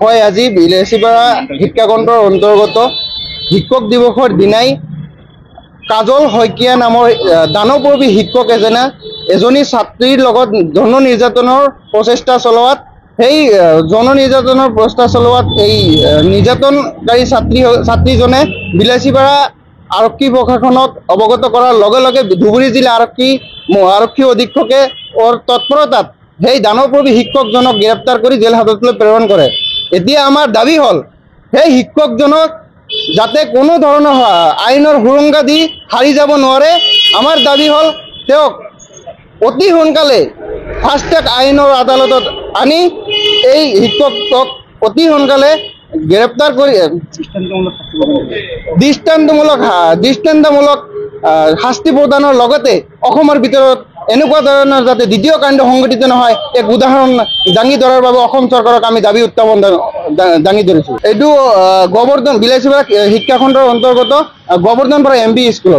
হয়, আজি বিলাসীপাৰা শিক্ষাখণ্ডৰ অন্তৰ্গত শিক্ষক দিৱসৰ দিনাই কাজল শইকীয়া নামৰ দানৱৰূপী শিক্ষক এজনী ছাত্ৰীৰ লগত যৌন নিৰ্যাতনৰ প্ৰচেষ্টা চলোৱাত সেই যৌন নিৰ্যাতনৰ প্ৰচেষ্টা চলোৱাত এই নিৰ্যাতনকাৰী ছাত্ৰীজনে বিলাসীপাৰা আৰক্ষী প্ৰশাসনক অৱগত কৰাৰ লগে লগে ধুবুৰী জিলা আৰক্ষী অধীক্ষকে তৎপৰতাত সেই দানৱৰূপী শিক্ষকজনক গ্ৰেপ্তাৰ কৰি জেল হাজতলৈ প্ৰেৰণ কৰে। এতিয়া আমাৰ দাবী হ'ল সেই শিক্ষকজনক যাতে কোনো ধৰণৰ আইনৰ সুৰংগা দি হাৰি যাব নোৱাৰে। আমাৰ দাবী হ'ল তেওঁক অতি সোনকালে ফাষ্ট ট্ৰেক আইনৰ আদালতত আনি এই শিক্ষকক অতি সোনকালে গ্ৰেপ্তাৰ কৰি দৃষ্টান্তমূলক শাস্তি প্ৰদানৰ লগতে অসমৰ ভিতৰত এনেকুৱা ধৰণৰ যাতে দ্বিতীয় কাণ্ড সংঘটিত নহয় এক উদাহৰণ দাঙি ধৰাৰ বাবে অসম চৰকাৰক আমি দাবী উত্থাপন দাঙি ধৰিছোঁ। এইটো বিলাসীপাৰা শিক্ষাখণ্ডৰ অন্তৰ্গত গোবৰ্ধনপাৰা MV স্কুলত।